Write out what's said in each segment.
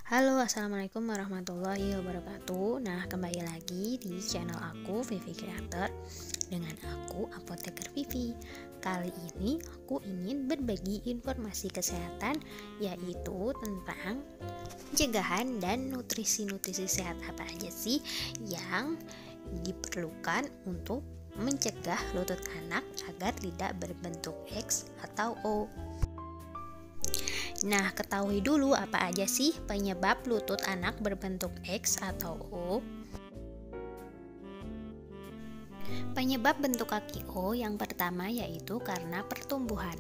Halo, assalamualaikum warahmatullahi wabarakatuh. Nah, kembali lagi di channel aku, Vivi Creator, dengan aku, Apoteker Vivi. Kali ini aku ingin berbagi informasi kesehatan, yaitu tentang pencegahan dan nutrisi-nutrisi sehat apa aja sih yang diperlukan untuk mencegah lutut anak agar tidak berbentuk X atau O. Nah, ketahui dulu apa aja sih penyebab lutut anak berbentuk X atau O. Penyebab bentuk kaki O yang pertama yaitu karena pertumbuhan.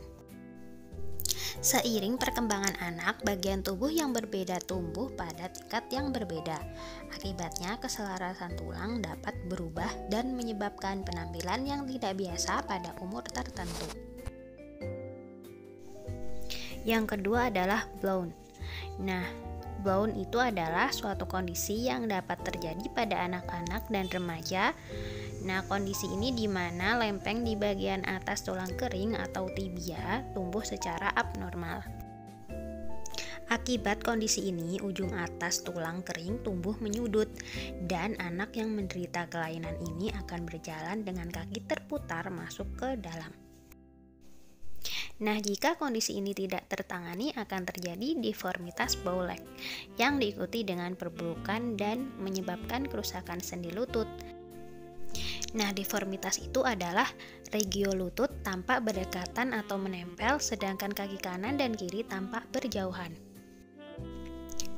Seiring perkembangan anak, bagian tubuh yang berbeda tumbuh pada tingkat yang berbeda. Akibatnya, keselarasan tulang dapat berubah dan menyebabkan penampilan yang tidak biasa pada umur tertentu. Yang kedua adalah blount. Nah, blount itu adalah suatu kondisi yang dapat terjadi pada anak-anak dan remaja. Nah, kondisi ini di mana lempeng di bagian atas tulang kering atau tibia tumbuh secara abnormal. Akibat kondisi ini, ujung atas tulang kering tumbuh menyudut dan anak yang menderita kelainan ini akan berjalan dengan kaki terputar masuk ke dalam. Nah, jika kondisi ini tidak tertangani akan terjadi deformitas bow leg yang diikuti dengan perburukan dan menyebabkan kerusakan sendi lutut. Nah, deformitas itu adalah regio lutut tampak berdekatan atau menempel, sedangkan kaki kanan dan kiri tampak berjauhan.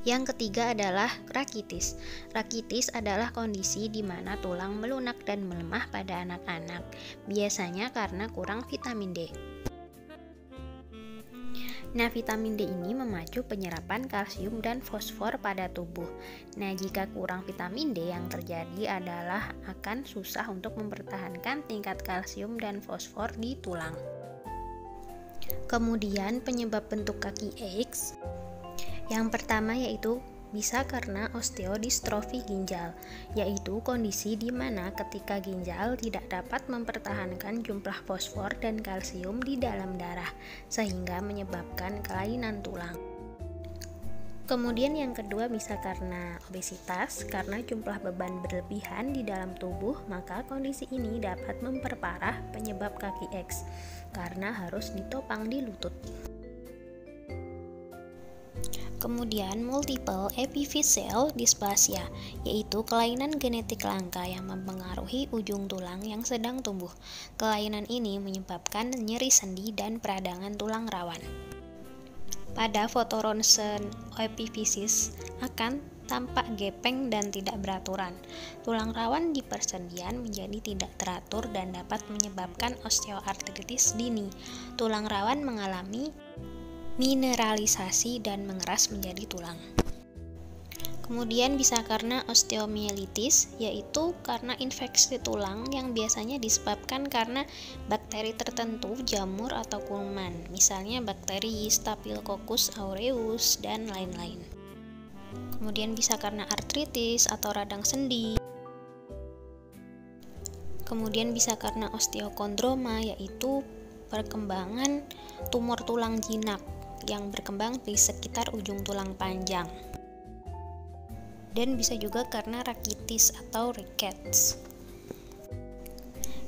Yang ketiga adalah rakitis. Rakitis adalah kondisi di mana tulang melunak dan melemah pada anak-anak, biasanya karena kurang vitamin D. Nah, vitamin D ini memacu penyerapan kalsium dan fosfor pada tubuh. Nah, jika kurang vitamin D, yang terjadi adalah akan susah untuk mempertahankan tingkat kalsium dan fosfor di tulang. Kemudian penyebab bentuk kaki X, yang pertama yaitu bisa karena osteodistrofi ginjal, yaitu kondisi di mana ketika ginjal tidak dapat mempertahankan jumlah fosfor dan kalsium di dalam darah, sehingga menyebabkan kelainan tulang. Kemudian yang kedua bisa karena obesitas, karena jumlah beban berlebihan di dalam tubuh, maka kondisi ini dapat memperparah penyebab kaki X, karena harus ditopang di lutut. Kemudian multiple epiphyseal dysplasia, yaitu kelainan genetik langka yang mempengaruhi ujung tulang yang sedang tumbuh. Kelainan ini menyebabkan nyeri sendi dan peradangan tulang rawan. Pada foto ronsen epiphysis akan tampak gepeng dan tidak beraturan. Tulang rawan di persendian menjadi tidak teratur dan dapat menyebabkan osteoartritis dini. Tulang rawan mengalami mineralisasi dan mengeras menjadi tulang. Kemudian bisa karena osteomielitis, yaitu karena infeksi tulang yang biasanya disebabkan karena bakteri tertentu, jamur atau kuman, misalnya bakteri Staphylococcus aureus dan lain-lain. Kemudian bisa karena artritis atau radang sendi. Kemudian bisa karena osteokondroma, yaitu perkembangan tumor tulang jinak yang berkembang di sekitar ujung tulang panjang. Dan bisa juga karena rakitis atau rickets.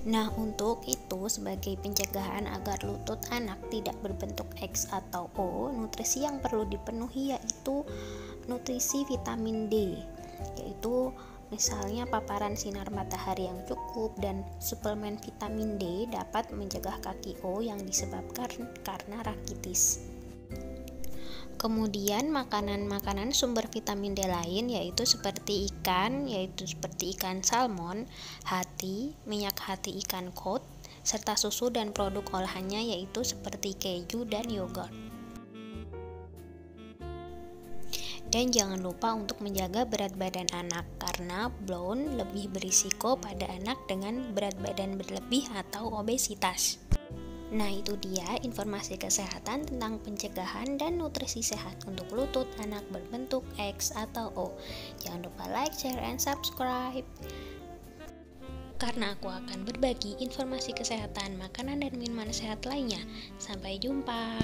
Nah, untuk itu sebagai pencegahan agar lutut anak tidak berbentuk X atau O, nutrisi yang perlu dipenuhi yaitu nutrisi vitamin D, yaitu misalnya paparan sinar matahari yang cukup dan suplemen vitamin D dapat mencegah kaki O yang disebabkan karena rakitis. Kemudian makanan-makanan sumber vitamin D lain yaitu seperti ikan salmon, hati, minyak hati ikan cod, serta susu dan produk olahannya yaitu seperti keju dan yogurt. Dan jangan lupa untuk menjaga berat badan anak karena blount lebih berisiko pada anak dengan berat badan berlebih atau obesitas. Nah, itu dia informasi kesehatan tentang pencegahan dan nutrisi sehat untuk lutut anak berbentuk X atau O. Jangan lupa like, share, and subscribe. Karena aku akan berbagi informasi kesehatan, makanan, dan minuman sehat lainnya. Sampai jumpa.